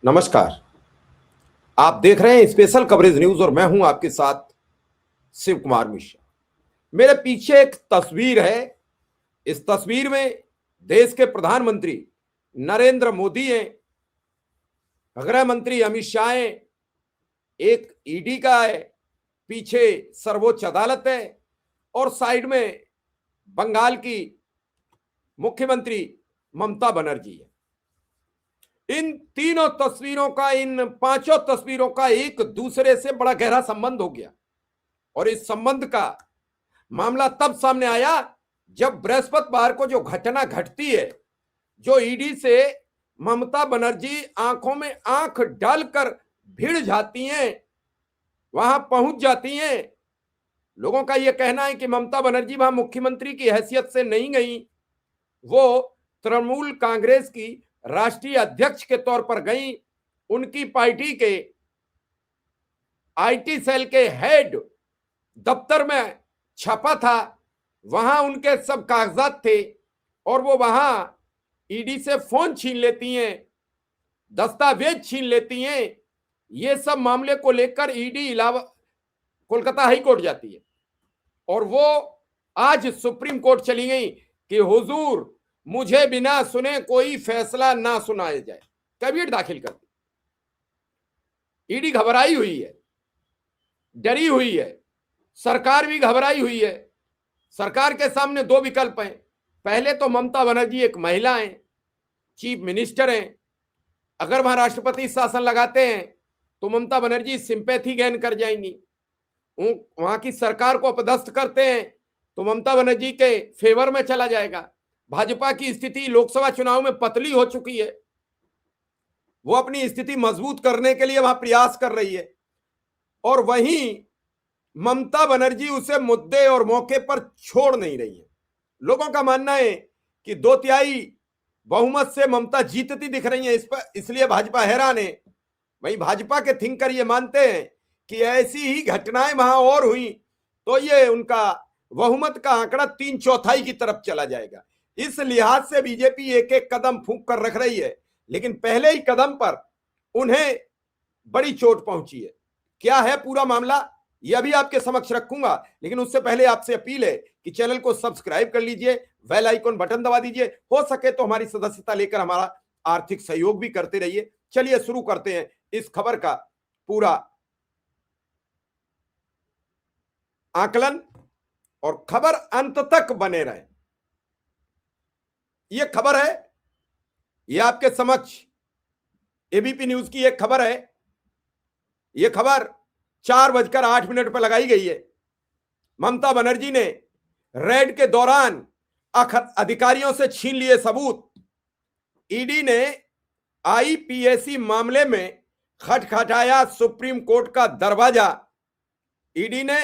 नमस्कार। आप देख रहे हैं स्पेशल कवरेज न्यूज और मैं हूं आपके साथ शिव कुमार मिश्रा। मेरे पीछे एक तस्वीर है। इस तस्वीर में देश के प्रधानमंत्री नरेंद्र मोदी हैं, गृह मंत्री अमित शाह हैं, एक ईडी का है, पीछे सर्वोच्च अदालत है और साइड में बंगाल की मुख्यमंत्री ममता बनर्जी है। इन तीनों तस्वीरों का, इन पांचों तस्वीरों का एक दूसरे से बड़ा गहरा संबंध हो गया और इस संबंध का मामला तब सामने आया जब बृहस्पतिवार को जो घटना घटती है, जो ईडी से ममता बनर्जी आंखों में आंख डालकर भिड़ जाती हैं, वहां पहुंच जाती हैं। लोगों का यह कहना है कि ममता बनर्जी वहां मुख्यमंत्री की हैसियत से नहीं गई, वो तृणमूल कांग्रेस की राष्ट्रीय अध्यक्ष के तौर पर गई। उनकी पार्टी के आईटी सेल के हेड दफ्तर में छपा था, वहां उनके सब कागजात थे और वो वहां ईडी से फोन छीन लेती हैं, दस्तावेज छीन लेती हैं। ये सब मामले को लेकर ईडी कोलकाता हाई कोर्ट जाती है और वो आज सुप्रीम कोर्ट चली गई कि हुजूर मुझे बिना सुने कोई फैसला ना सुनाया जाए, कैविएट दाखिल कर दी। ईडी घबराई हुई है, डरी हुई है, सरकार भी घबराई हुई है। सरकार के सामने दो विकल्प हैं। पहले तो ममता बनर्जी एक महिला हैं, चीफ मिनिस्टर हैं, अगर वहां राष्ट्रपति शासन लगाते हैं तो ममता बनर्जी सिंपैथी गेन कर जाएंगी। वहां की सरकार को अपदस्थ करते हैं तो ममता बनर्जी के फेवर में चला जाएगा। भाजपा की स्थिति लोकसभा चुनाव में पतली हो चुकी है, वो अपनी स्थिति मजबूत करने के लिए वहां प्रयास कर रही है और वहीं ममता बनर्जी उसे मुद्दे और मौके पर छोड़ नहीं रही है। लोगों का मानना है कि 2/3 बहुमत से ममता जीतती दिख रही है, इसलिए भाजपा हैरान है। वहीं भाजपा के थिंकर ये मानते हैं कि ऐसी ही घटनाएं वहां और हुई तो ये उनका बहुमत का आंकड़ा 3/4 की तरफ चला जाएगा। इस लिहाज से बीजेपी एक एक कदम फूंक कर रख रही है, लेकिन पहले ही कदम पर उन्हें बड़ी चोट पहुंची है। क्या है पूरा मामला, यह भी आपके समक्ष रखूंगा, लेकिन उससे पहले आपसे अपील है कि चैनल को सब्सक्राइब कर लीजिए, बेल आइकन बटन दबा दीजिए, हो सके तो हमारी सदस्यता लेकर हमारा आर्थिक सहयोग भी करते रहिए। चलिए शुरू करते हैं इस खबर का पूरा आकलन और खबर अंत तक बने रहे। यह खबर है, यह आपके समक्ष एबीपी न्यूज की एक खबर है। यह खबर 4:08 पर लगाई गई है। ममता बनर्जी ने रेड के दौरान अधिकारियों से छीन लिए सबूत। ईडी ने आईपीएसी मामले में खटखटाया सुप्रीम कोर्ट का दरवाजा। ईडी ने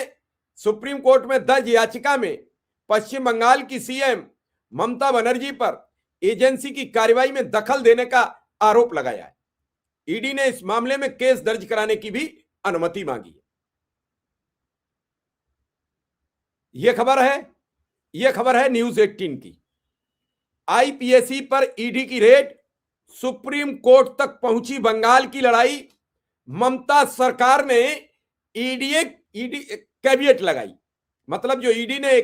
सुप्रीम कोर्ट में दर्ज याचिका में पश्चिम बंगाल की सीएम ममता बनर्जी पर एजेंसी की कार्रवाई में दखल देने का आरोप लगाया है। ईडी ने इस मामले में केस दर्ज कराने की भी अनुमति मांगी है। यह खबर है न्यूज 18 की। आईपीएसी पर ईडी की रेड, सुप्रीम कोर्ट तक पहुंची बंगाल की लड़ाई। ममता सरकार ने ईडी कैविएट लगाई, मतलब जो ईडी ने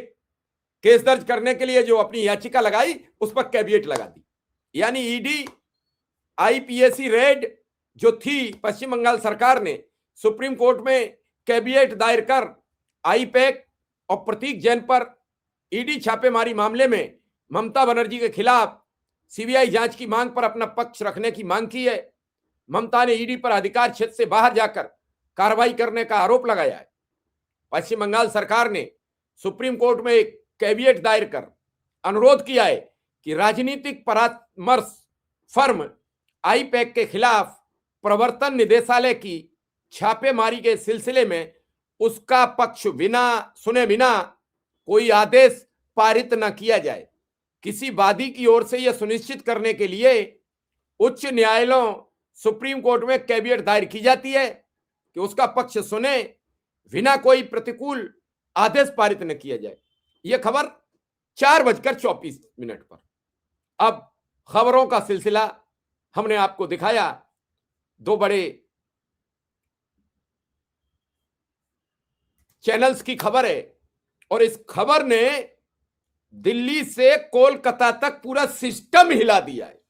केस दर्ज करने के लिए जो अपनी याचिका लगाई उस पर कैविएट लगा दी। यानी ईडी आईपीएसी रेड जो थी, पश्चिम बंगाल सरकार ने सुप्रीम कोर्ट में कैविएट दायर कर आईपैक और प्रतीक जैन पर ईडी छापेमारी मामले में ममता बनर्जी के खिलाफ सीबीआई जांच की मांग पर अपना पक्ष रखने की मांग की है। ममता ने ईडी पर अधिकार क्षेत्र से बाहर जाकर कार्रवाई करने का आरोप लगाया है। पश्चिम बंगाल सरकार ने सुप्रीम कोर्ट में एक कैविएट दायर कर अनुरोध किया है कि राजनीतिक परामर्श फर्म आईपैक के खिलाफ प्रवर्तन निदेशालय की छापेमारी के सिलसिले में उसका पक्ष सुने बिना कोई आदेश पारित न किया जाए। किसी वादी की ओर से यह सुनिश्चित करने के लिए उच्च न्यायालयों सुप्रीम कोर्ट में कैविएट दायर की जाती है कि उसका पक्ष सुने बिना कोई प्रतिकूल आदेश पारित न किया जाए। यह खबर 4:24 पर। अब खबरों का सिलसिला हमने आपको दिखाया दो बड़े चैनल्स की खबर है, और इस खबर ने दिल्ली से कोलकाता तक पूरा सिस्टम हिला दिया है।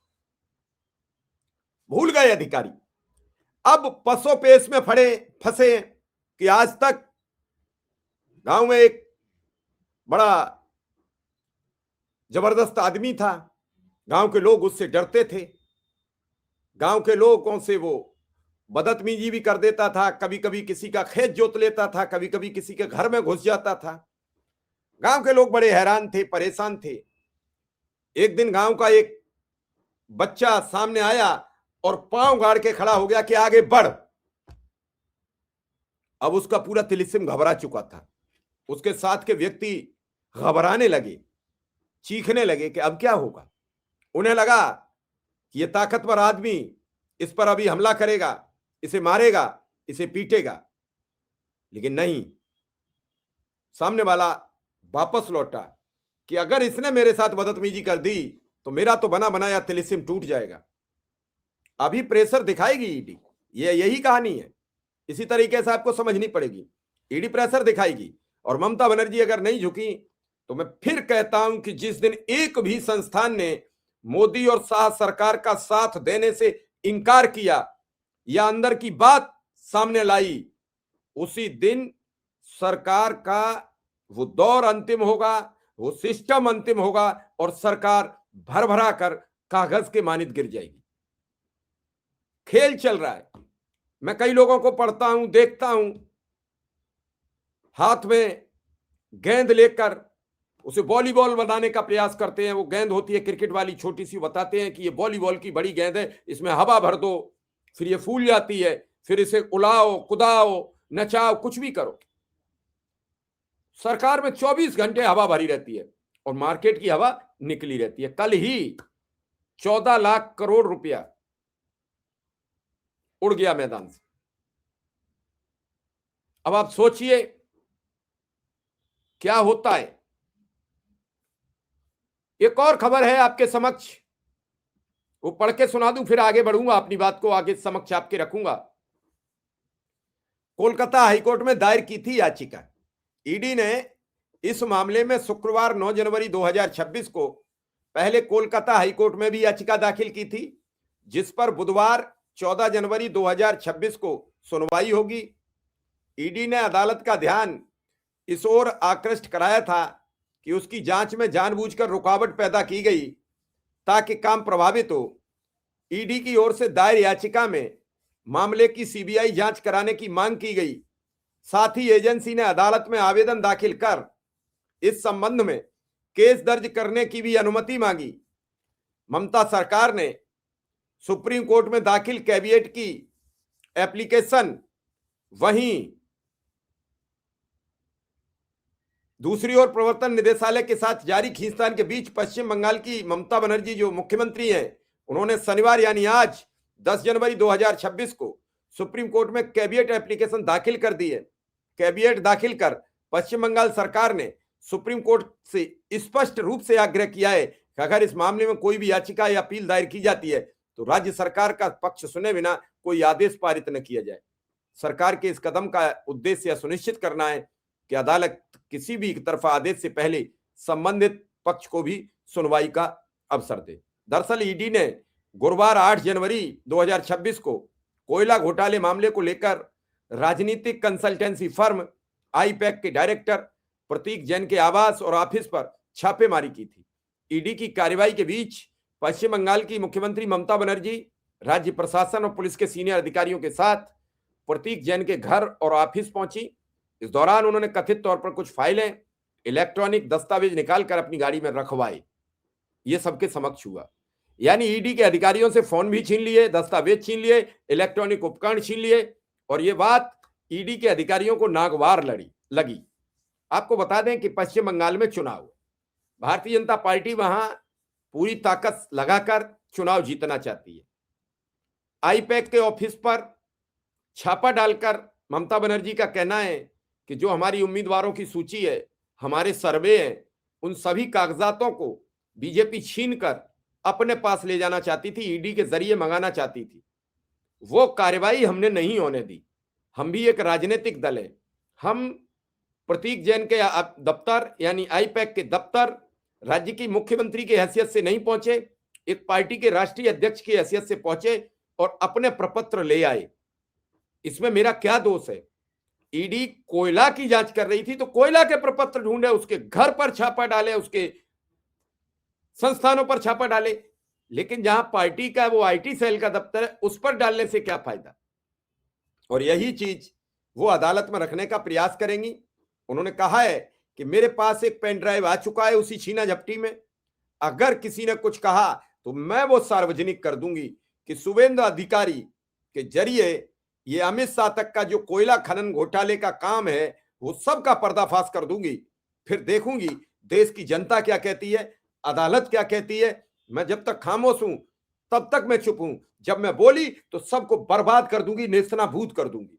भूल गए अधिकारी, अब पसोपेश में फंसे कि आज तक गांव में एक बड़ा जबरदस्त आदमी था, गांव के लोग उससे डरते थे, गांव के लोगों से वो बदतमीजी भी कर देता था, कभी कभी किसी का खेत जोत लेता था, कभी कभी किसी के घर में घुस जाता था। गांव के लोग बड़े हैरान थे, परेशान थे। एक दिन गांव का एक बच्चा सामने आया और पांव गाड़ के खड़ा हो गया कि आगे बढ़। अब उसका पूरा तिलिस्म घबरा चुका था, उसके साथ के व्यक्ति घबराने लगे, चीखने लगे कि अब क्या होगा। उन्हें लगा कि यह ताकतवर आदमी इस पर अभी हमला करेगा, इसे मारेगा, इसे पीटेगा, लेकिन नहीं, सामने वाला वापस लौटा कि अगर इसने मेरे साथ बदतमीजी कर दी तो मेरा तो बना बनाया तिलिस्म टूट जाएगा। अभी प्रेशर दिखाएगी ईडी, यही कहानी है। इसी तरीके से आपको समझनी पड़ेगी, ईडी प्रेशर दिखाएगी, और ममता बनर्जी अगर नहीं झुकी तो मैं फिर कहता हूं कि जिस दिन एक भी संस्थान ने मोदी और शाह सरकार का साथ देने से इंकार किया या अंदर की बात सामने लाई, उसी दिन सरकार का वो दौर अंतिम होगा, वो सिस्टम अंतिम होगा, और सरकार भर भरा कर कागज के मानित गिर जाएगी। खेल चल रहा है। मैं कई लोगों को पढ़ता हूं, देखता हूं, हाथ में गेंद लेकर उसे वॉलीबॉल बनाने का प्रयास करते हैं। वो गेंद होती है क्रिकेट वाली छोटी सी, बताते हैं कि ये वॉलीबॉल की बड़ी गेंद है, इसमें हवा भर दो, फिर ये फूल जाती है, फिर इसे उड़ाओ, कुदाओ, नचाओ, कुछ भी करो। सरकार में 24 घंटे हवा भरी रहती है और मार्केट की हवा निकली रहती है। कल ही 14 लाख करोड़ रुपया उड़ गया मैदान से। अब आप सोचिए क्या होता है। एक और खबर है आपके समक्ष, वो पढ़ के सुना दूं, फिर आगे बढ़ूंगा, अपनी बात को आगे समक्ष आपके रखूंगा। कोलकाता हाईकोर्ट में दायर की थी याचिका। ईडी ने इस मामले में शुक्रवार 9 जनवरी 2026 को पहले कोलकाता हाईकोर्ट में भी याचिका दाखिल की थी, जिस पर बुधवार 14 जनवरी 2026 को सुनवाई होगी। ईडी ने अदालत का ध्यान इस ओर आकृष्ट कराया था कि उसकी जांच में जानबूझकर रुकावट पैदा की गई ताकि काम प्रभावित हो। ईडी की ओर से दायर याचिका में मामले की सीबीआई जांच कराने की मांग की गई। साथ ही एजेंसी ने अदालत में आवेदन दाखिल कर इस संबंध में केस दर्ज करने की भी अनुमति मांगी। ममता सरकार ने सुप्रीम कोर्ट में दाखिल कैविएट की एप्लीकेशन, वहीं दूसरी ओर प्रवर्तन निदेशालय के साथ जारी खींचतान के बीच पश्चिम बंगाल की ममता बनर्जी जो मुख्यमंत्री हैं, उन्होंने शनिवार यानी आज 10 जनवरी 2026 को सुप्रीम कोर्ट में कैविएट एप्लीकेशन दाखिल कर दी है। कैविएट दाखिल कर पश्चिम बंगाल सरकार ने सुप्रीम कोर्ट से स्पष्ट रूप से आग्रह किया है कि अगर इस मामले में कोई भी याचिका या अपील दायर की जाती है तो राज्य सरकार का पक्ष सुने बिना कोई आदेश पारित न किया जाए। सरकार के इस कदम का उद्देश्य सुनिश्चित करना है कि अदालत किसी भी तरफा आदेश से पहले संबंधित पक्ष को भी सुनवाई का अवसर दे। दरअसल ईडी ने गुरुवार 8 जनवरी 2026 को कोयला घोटाले मामले को लेकर राजनीतिक कंसल्टेंसी फर्म आईपैक के डायरेक्टर प्रतीक जैन के आवास और ऑफिस पर छापेमारी की थी। ईडी की कार्रवाई के बीच पश्चिम बंगाल की मुख्यमंत्री ममता बनर्जी राज्य प्रशासन और पुलिस के सीनियर अधिकारियों के साथ प्रतीक जैन के घर और ऑफिस पहुंची। इस दौरान उन्होंने कथित तौर पर कुछ फाइलें, इलेक्ट्रॉनिक दस्तावेज निकालकर अपनी गाड़ी में रखवाए। ये सबके समक्ष हुआ। यानी ईडी के अधिकारियों से फोन भी छीन लिए, दस्तावेज छीन लिए, इलेक्ट्रॉनिक उपकरण छीन लिए, और ये बात ईडी के अधिकारियों को नागवार लगी। आपको बता दें कि पश्चिम बंगाल में चुनाव, भारतीय जनता पार्टी वहां पूरी ताकत लगाकर चुनाव जीतना चाहती है। आईपैक के ऑफिस पर छापा डालकर ममता बनर्जी का कहना है कि जो हमारी उम्मीदवारों की सूची है, हमारे सर्वे हैं, उन सभी कागजातों को बीजेपी छीनकर अपने पास ले जाना चाहती थी, ईडी के जरिए मंगाना चाहती थी। वो कार्रवाई हमने नहीं होने दी। हम भी एक राजनीतिक दल है। हम प्रतीक जैन के दफ्तर यानी आईपैक के दफ्तर राज्य की मुख्यमंत्री की हैसियत से नहीं पहुंचे, एक पार्टी के राष्ट्रीय अध्यक्ष की हैसियत से पहुंचे और अपने प्रपत्र ले आए। इसमें मेरा क्या दोष है? ईडी कोयला की जांच कर रही थी तो कोयला के प्रपत्र ढूंढे, उसके घर पर छापा डाले, उसके संस्थानों पर छापा डाले। लेकिन जहां पार्टी का वो आईटी सेल का दफ्तर है, उस पर डालने से क्या फायदा? और यही चीज वो अदालत में रखने का प्रयास करेंगी। उन्होंने कहा है कि मेरे पास एक पेन ड्राइव आ चुका है उसी छीना झपटी में, अगर किसी ने कुछ कहा तो मैं वो सार्वजनिक कर दूंगी कि शुभेंदु अधिकारी के जरिए ये अमित शाह तक का जो कोयला खनन घोटाले का काम है वो सबका पर्दाफाश कर दूंगी। फिर देखूंगी देश की जनता क्या कहती है, अदालत क्या कहती है। मैं जब तक खामोश हूं तब तक मैं चुप हूं, जब मैं बोली तो सबको बर्बाद कर दूंगी, नेस्तनाबूद कर दूंगी।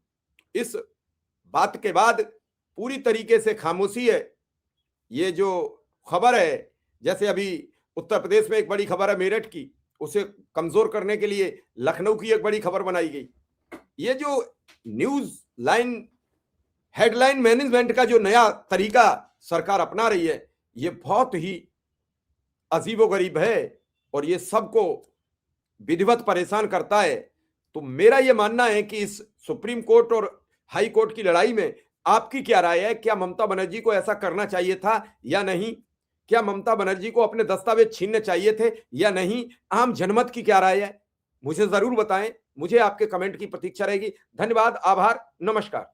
इस बात के बाद पूरी तरीके से खामोशी है। ये जो खबर है, जैसे अभी उत्तर प्रदेश में एक बड़ी खबर है मेरठ की, उसे कमजोर करने के लिए लखनऊ की एक बड़ी खबर बनाई गई। ये जो न्यूज लाइन हेडलाइन मैनेजमेंट का जो नया तरीका सरकार अपना रही है, ये बहुत ही अजीबोगरीब है और ये सबको विधिवत परेशान करता है। तो मेरा यह मानना है कि इस सुप्रीम कोर्ट और हाई कोर्ट की लड़ाई में आपकी क्या राय है? क्या ममता बनर्जी को ऐसा करना चाहिए था या नहीं? क्या ममता बनर्जी को अपने दस्तावेज छीनने चाहिए थे या नहीं? आम जनमत की क्या राय है? मुझे जरूर बताएं। मुझे आपके कमेंट की प्रतीक्षा रहेगी। धन्यवाद, आभार, नमस्कार।